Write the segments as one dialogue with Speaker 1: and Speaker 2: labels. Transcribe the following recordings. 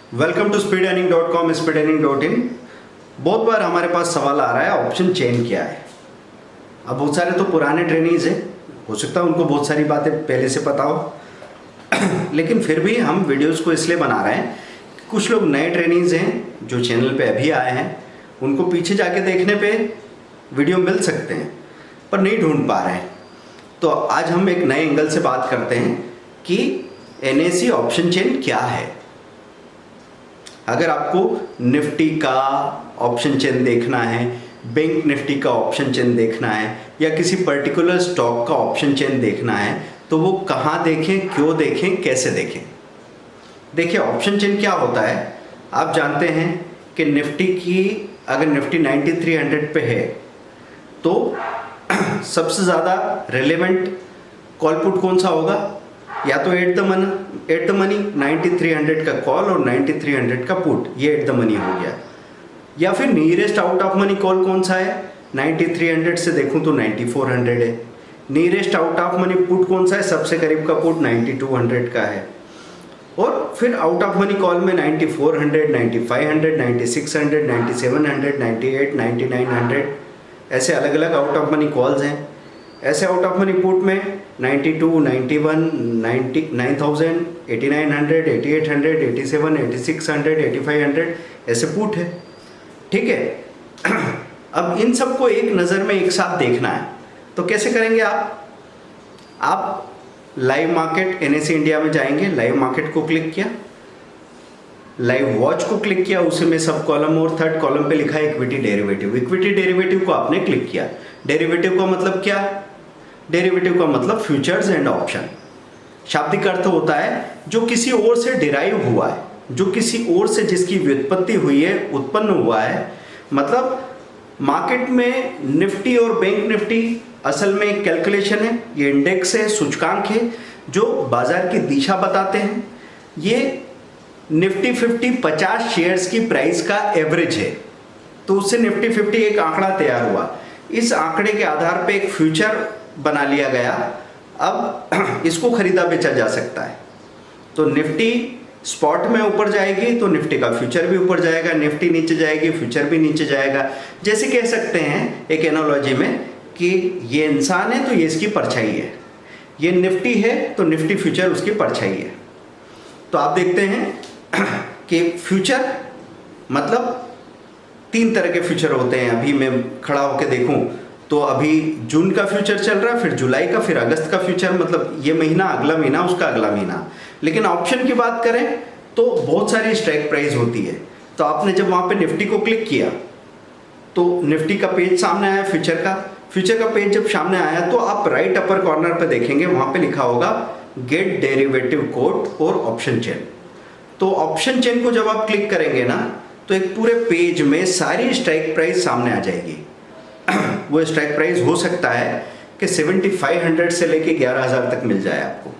Speaker 1: Welcome to speedearning.com speedearning.in। बहुत बार हमारे पास सवाल आ रहा है ऑप्शन चेन क्या है। अब बहुत सारे तो पुराने ट्रेनीज हैं, हो सकता है उनको बहुत सारी बातें पहले से पता हो लेकिन फिर भी हम वीडियोस को इसलिए बना रहे हैं, कुछ लोग नए ट्रेनीज हैं जो चैनल पे अभी आए हैं, उनको पीछे जाके देखने पे वीडियो मिल सकते हैं पर नहीं ढूंढ पा रहे हैं। तो आज हम एक नए एंगल से बात करते हैं कि NSE ऑप्शन चेन क्या है। अगर आपको निफ्टी का ऑप्शन चेन देखना है, बैंक निफ्टी का ऑप्शन चेन देखना है या किसी पर्टिकुलर स्टॉक का ऑप्शन चेन देखना है तो वो कहाँ देखें, क्यों देखें, कैसे देखें। देखिए ऑप्शन चेन क्या होता है, आप जानते हैं कि निफ्टी की अगर निफ्टी 9300 पे है तो सबसे ज़्यादा रेलेवेंट कॉल पुट कौन सा होगा, या तो एट द मनी 9300 का कॉल और 9300 का पुट, ये एट द मनी हो गया। या फिर nearest out of money call कौन सा है, 9300 से देखूं तो 9400 है। Nearest out of money put कौन सा है, सबसे करीब का पुट 9200 का है। और फिर आउट ऑफ मनी कॉल में 9400, 9500, 9600, 9700, 98, 9900 ऐसे अलग अलग आउट ऑफ मनी कॉल्स हैं। ऐसे आउट ऑफ मनी पुट में 92, 91, 90, 9000, 8900, 8800, 87, 8600, 8500 ऐसे पुट है। ठीक है अब इन सबको एक नज़र में एक साथ देखना है तो कैसे करेंगे आप लाइव मार्केट NSE इंडिया में जाएंगे, लाइव मार्केट को क्लिक किया, लाइव वॉच को क्लिक किया, उसी में सब कॉलम और थर्ड कॉलम पे लिखा है इक्विटी डेरिवेटिव। इक्विटी डेरिवेटिव को आपने क्लिक किया। डेरिवेटिव का मतलब क्या, डेरिवेटिव का मतलब फ्यूचर्स एंड ऑप्शन। शाब्दिक अर्थ होता है जो किसी और से डिराइव हुआ है, जो किसी और से जिसकी व्युत्पत्ति हुई है, उत्पन्न हुआ है। मतलब मार्केट में निफ्टी और बैंक निफ्टी असल में एक कैलकुलेशन है, ये इंडेक्स है, सूचकांक है जो बाजार की दिशा बताते हैं। ये निफ्टी 50 शेयर्स की प्राइस का एवरेज है, तो उससे निफ्टी 50 एक आंकड़ा तैयार हुआ। इस आंकड़े के आधार पे एक फ्यूचर बना लिया गया। अब इसको खरीदा बेचा जा सकता है। तो निफ्टी स्पॉट में ऊपर जाएगी तो निफ्टी का फ्यूचर भी ऊपर जाएगा, निफ्टी नीचे जाएगी फ्यूचर भी नीचे जाएगा। जैसे कह सकते हैं एक एनालॉजी में कि ये इंसान है तो ये इसकी परछाई है, ये निफ्टी है तो निफ्टी फ्यूचर उसकी परछाई है। तो आप देखते हैं कि फ्यूचर मतलब 3 तरह के फ्यूचर होते हैं। अभी मैं खड़ा होकर देखूं तो अभी जून का फ्यूचर चल रहा है, फिर जुलाई का, फिर अगस्त का फ्यूचर, मतलब ये महीना, अगला महीना, उसका अगला महीना। लेकिन ऑप्शन की बात करें तो बहुत सारी स्ट्राइक प्राइस होती है। तो आपने जब वहाँ पे निफ्टी को क्लिक किया तो निफ्टी का पेज सामने आया, फ्यूचर का पेज जब सामने आया तो आप राइट अपर कॉर्नर पे देखेंगे, वहाँ पे लिखा होगा गेट डेरिवेटिव कोड और ऑप्शन चेन। तो ऑप्शन चेन को जब आप क्लिक करेंगे ना तो एक पूरे पेज में सारी स्ट्राइक प्राइस सामने आ जाएगी। वो स्ट्राइक प्राइस हो सकता है कि 7500 से लेके 11000 तक मिल जाए आपको।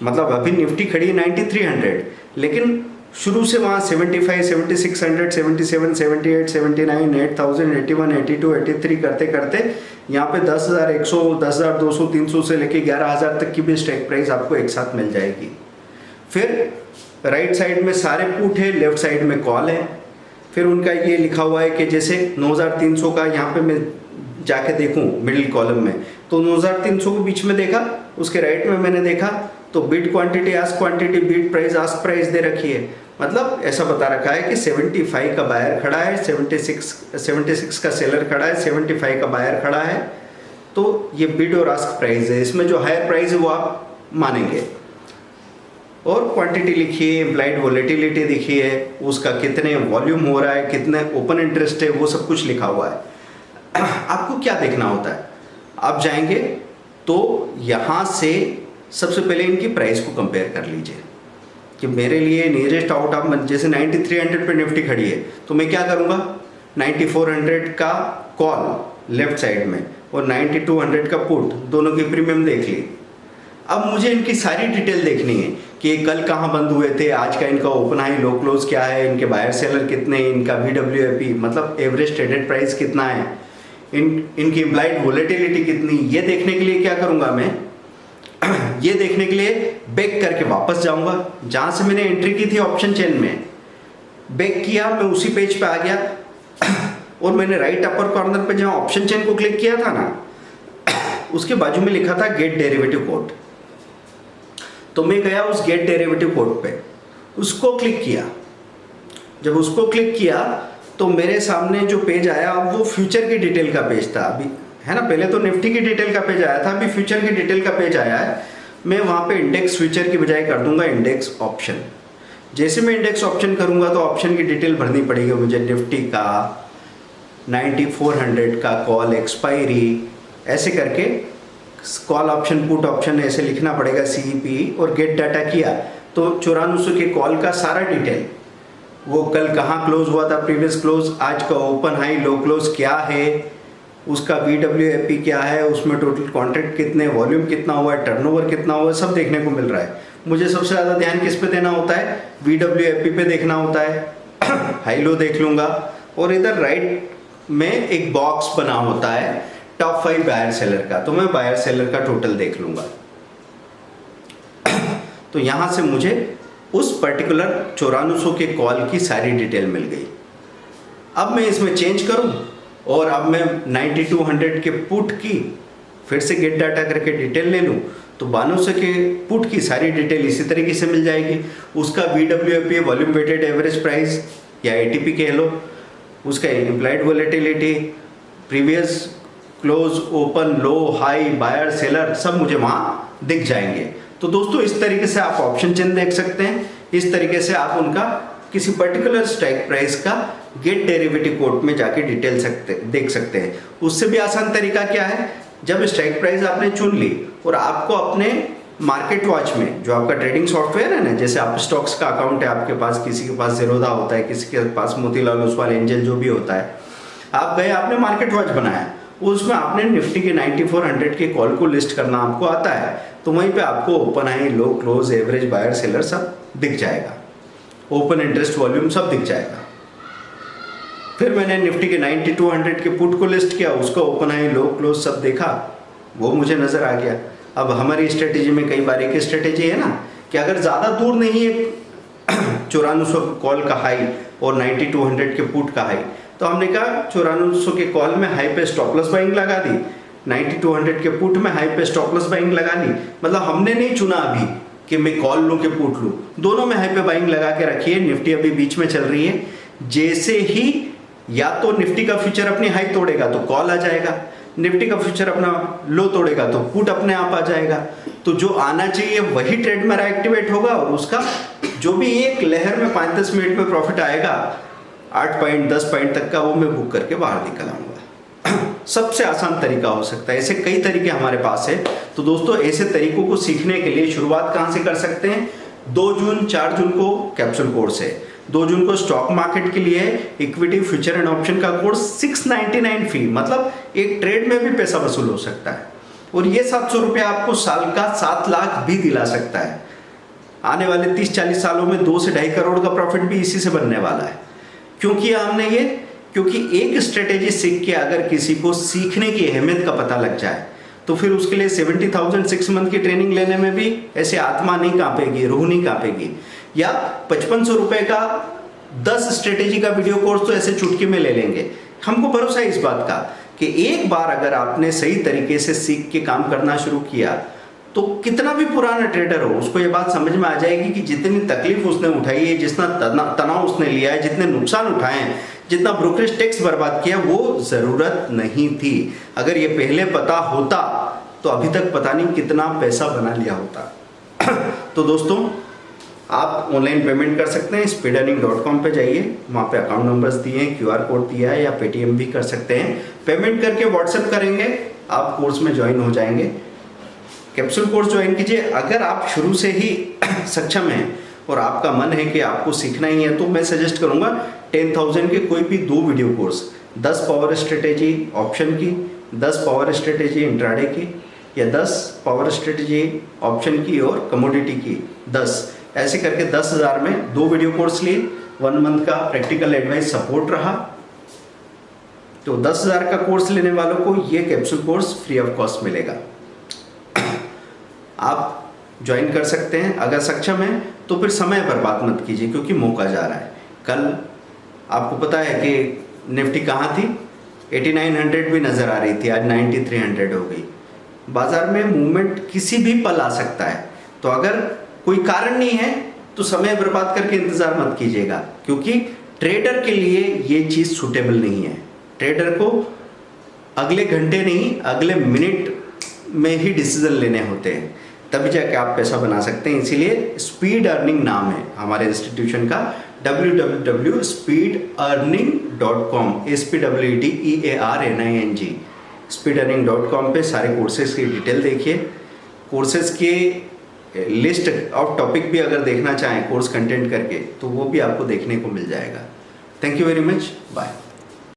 Speaker 1: मतलब अभी निफ्टी खड़ी है 9300, लेकिन शुरू से वहाँ 75, 7600, 77, 78, 79, 8000, 81, 82, 83 करते करते यहाँ पे 10100, 10200, 300 से लेके 11000 तक की भी स्ट्राइक प्राइस आपको एक साथ मिल जाएगी। फिर राइट साइड में सारे पुट है, लेफ्ट साइड में कॉल है। फिर उनका ये लिखा हुआ है कि जैसे 9300 का यहाँ पे मैं जाके देखूँ मिडिल कॉलम में तो 9300 के बीच में देखा, उसके राइट में मैंने देखा तो bid quantity, ask quantity, bid price, ask price दे रखी है। मतलब ऐसा बता रखा है कि 75 का बायर खड़ा है, 76 का सेलर खड़ा है, 75 का बायर खड़ा है। तो ये बिड और आस्क प्राइस है, इसमें जो हायर प्राइस है वो आप मानेंगे। और क्वांटिटी लिखी है, इम्प्लाइड वॉलेटिलिटी लिखी है, उसका कितने वॉल्यूम हो रहा है, कितने ओपन इंटरेस्ट है, वो सब कुछ लिखा हुआ है। आपको क्या देखना होता है, आप जाएंगे तो यहाँ से सबसे पहले इनकी प्राइस को कंपेयर कर लीजिए कि मेरे लिए नियरेस्ट आउट ऑफ, जैसे 9300 पे निफ्टी खड़ी है तो मैं क्या करूँगा, 9400 का कॉल लेफ्ट साइड में और 9200 का पुट, दोनों की प्रीमियम देख ली। अब मुझे इनकी सारी डिटेल देखनी है कि कल कहाँ बंद हुए थे, आज का इनका ओपन हाई लो क्लोज क्या है, इनके बायर सेलर कितने, इनका VWAP मतलब एवरेज ट्रेडेड प्राइस कितना है, इनकी इम्प्लाइड वोलेटिलिटी कितनी। ये देखने के लिए क्या करूँगा मैं, ये देखने के लिए बैक करके वापस जाऊंगा, जहां से मैंने एंट्री की थी ऑप्शन चेन में, बैक किया, मैं उसी पेज पे आ गया और मैंने राइट अपर कॉर्नर पे जहां ऑप्शन चेन को क्लिक किया था ना, उसके बाजू में लिखा था गेट डेरिवेटिव कोड। तो मैं गया उस गेट डेरिवेटिव कोड पे, उसको क्लिक किया। जब उसको क्लिक किया तो मेरे सामने जो पेज आया वो फ्यूचर की डिटेल का पेज था अभी, है ना। पहले तो निफ्टी की डिटेल का पेज आया था, अभी फ्यूचर की डिटेल का पेज आया है। मैं वहाँ पे इंडेक्स फ्यूचर की बजाय कर दूंगा इंडेक्स ऑप्शन। जैसे मैं इंडेक्स ऑप्शन करूंगा तो ऑप्शन की डिटेल भरनी पड़ेगी मुझे, निफ्टी का 9400 का कॉल एक्सपायरी, ऐसे करके कॉल ऑप्शन पुट ऑप्शन ऐसे लिखना पड़ेगा, CEP, और गेट डाटा किया तो 9400 के कॉल का सारा डिटेल, वो कल कहाँ क्लोज हुआ था, प्रीवियस क्लोज, आज का ओपन हाई लो क्लोज क्या है, उसका VWAP क्या है, उसमें टोटल कॉन्ट्रैक्ट कितने, वॉल्यूम कितना हुआ है, टर्नओवर कितना हुआ है, सब देखने को मिल रहा है। मुझे सबसे ज़्यादा ध्यान किस पे देना होता है, VWAP पे देखना होता है। हाई लो देख लूँगा, और इधर राइट में एक बॉक्स बना होता है टॉप 5 बायर सेलर का, तो मैं बायर सेलर का टोटल देख लूँगा। तो यहाँ से मुझे उस पर्टिकुलर 9400 के कॉल की सारी डिटेल मिल गई। अब मैं इसमें चेंज करूं और अब मैं 9200 के पुट की फिर से गेट डाटा करके डिटेल ले लूं तो 9200 के पुट की सारी डिटेल इसी तरीके से मिल जाएगी। उसका VWAP, volume weighted average price या ATP कह लो, उसका implied volatility, previous close, open, low, high, buyer, seller, सब मुझे वहाँ दिख जाएंगे। तो दोस्तों इस तरीके से आप ऑप्शन चेन देख सकते हैं, इस तरीके से आप उनका किसी पर्टिकुलर स्ट्राइक प्राइस का गेट डेरिवेटिव कोड में जाके डिटेल देख सकते हैं। उससे भी आसान तरीका क्या है, जब स्ट्राइक प्राइस आपने चुन ली और आपको अपने मार्केट वॉच में जो आपका ट्रेडिंग सॉफ्टवेयर है ना, जैसे आप स्टॉक्स का अकाउंट है आपके पास, किसी के पास ज़ेरोधा होता है, किसी के पास मोतीलाल ओसवाल, एंजल, जो भी होता है, आप गए, आपने मार्केट वॉच बनाया, उसमें आपने निफ्टी के 9400 के कॉल को लिस्ट करना आपको आता है, तो वहीं पे आपको ओपन हाई, लो, क्लोज, एवरेज, बायर, सेलर सब दिख जाएगा, ओपन इंटरेस्ट, वॉल्यूम सब दिख जाएगा। फिर मैंने निफ्टी के 9200 के पुट को लिस्ट किया, उसका ओपन हाई, लो, क्लोज सब देखा, वो मुझे नज़र आ गया। अब हमारी स्ट्रेटेजी में कई बार एक स्ट्रेटेजी है ना कि अगर ज़्यादा दूर नहीं है 9400 कॉल का हाई और 9200 के पुट का हाई, तो हमने कहा 9400 के कॉल में हाई पे स्टॉप लॉस बाइंग लगा दी, 9200 के पुट में हाई पे स्टॉप लॉस बाइंग लगा ली। मतलब हमने नहीं चुना अभी कि मैं कॉल लूँ कि पुट लूँ, दोनों में हाई पे बाइंग लगा के रखी है। निफ्टी अभी बीच में चल रही है, जैसे ही या तो निफ्टी का फ्यूचर अपनी हाई तोड़ेगा तो कॉल आ जाएगा, निफ्टी का फ्यूचर अपना लो तोड़ेगा तो पुट अपने आप आ जाएगा। तो जो आना चाहिए वही ट्रेड मेरा एक्टिवेट होगा और उसका जो भी एक लहर में 5-10 मिनट में प्रॉफिट आएगा 8 पॉइंट 10 पॉइंट तक का, वो मैं बुक करके बाहर निकल आऊँगा। सबसे आसान तरीका हो सकता है, ऐसे कई तरीके हमारे पास है। तो दोस्तों ऐसे तरीकों को सीखने के लिए शुरुआत कहाँ से कर सकते हैं, 2 जून 4 जून को कैप्सूल कोर्स है, 2 जून को स्टॉक मार्केट के लिए इक्विटी फ्यूचर एंड ऑप्शन का कोर्स 699 फी, मतलब एक ट्रेड में भी पैसा वसूल हो सकता है। और ये 700 रुपये आपको साल का 7 लाख भी दिला सकता है। आने वाले 30-40 सालों में 2 से 2.5 करोड़ का प्रॉफिट भी इसी से बनने वाला है। क्यों किया हमने ये, क्योंकि एक स्ट्रेटेजी सीख के अगर किसी को सीखने की अहमियत का पता लग जाए तो फिर उसके लिए 70,000 6 मंथ की ट्रेनिंग लेने में भी ऐसे आत्मा नहीं कांपेगी, रूह नहीं कांपेगी। या 5500 रुपये का 10 स्ट्रेटेजी का वीडियो कोर्स तो ऐसे चुटकी में ले लेंगे। हमको भरोसा है इस बात का कि एक बार अगर आपने सही तरीके से सीख के काम करना शुरू किया तो कितना भी पुराना ट्रेडर हो उसको ये बात समझ में आ जाएगी कि जितनी तकलीफ उसने उठाई है, जितना तनाव उसने लिया है, जितने नुकसान उठाए हैं, जितना ब्रोकरेज टैक्स बर्बाद किया, वो ज़रूरत नहीं थी। अगर ये पहले पता होता तो अभी तक पता नहीं कितना पैसा बना लिया होता। तो दोस्तों आप ऑनलाइन पेमेंट कर सकते हैं, speedearning.com पे जाइए, वहाँ पे अकाउंट नंबर्स दिए हैं, QR कोड दिया है, या पेटीएम भी कर सकते हैं। पेमेंट करके व्हाट्सएप करेंगे, आप कोर्स में ज्वाइन हो जाएंगे। कैप्सूल कोर्स ज्वाइन कीजिए। अगर आप शुरू से ही सक्षम हैं और आपका मन है कि आपको सीखना ही है तो मैं सजेस्ट करूँगा 10,000 के कोई भी 2 video course, 10 power strategy option की, 10 पावर स्ट्रेटेजी इंट्राडे की, या 10 पावर स्ट्रेटेजी ऑप्शन की और कमोडिटी की 10, ऐसे करके 10,000 में 2 वीडियो कोर्स लिए, 1 मंथ का प्रैक्टिकल एडवाइस सपोर्ट रहा। तो 10,000 का कोर्स लेने वालों को ये capsule course free of cost मिलेगा। आप ज्वाइन कर सकते हैं। अगर सक्षम हैं तो फिर समय बर्बाद मत कीजिए, क्योंकि मौका जा रहा है। कल आपको पता है कि निफ्टी कहाँ थी, 8900 भी नज़र आ रही थी, आज 9300 हो गई। बाजार में मूवमेंट किसी भी पल आ सकता है, तो अगर कोई कारण नहीं है तो समय बर्बाद करके इंतज़ार मत कीजिएगा, क्योंकि ट्रेडर के लिए ये चीज़ सूटेबल नहीं है। ट्रेडर को अगले घंटे नहीं, अगले मिनट में ही डिसीजन लेने होते हैं, तभी जाके आप पैसा बना सकते हैं। इसीलिए स्पीड अर्निंग नाम है हमारे इंस्टीट्यूशन का, www.speedearning.com, SPEEDEARNING, speedearning.com पे सारे कोर्सेज की डिटेल देखिए। कोर्सेज के लिस्ट ऑफ टॉपिक भी अगर देखना चाहें कोर्स कंटेंट करके, तो वो भी आपको देखने को मिल जाएगा। Thank you very much, bye.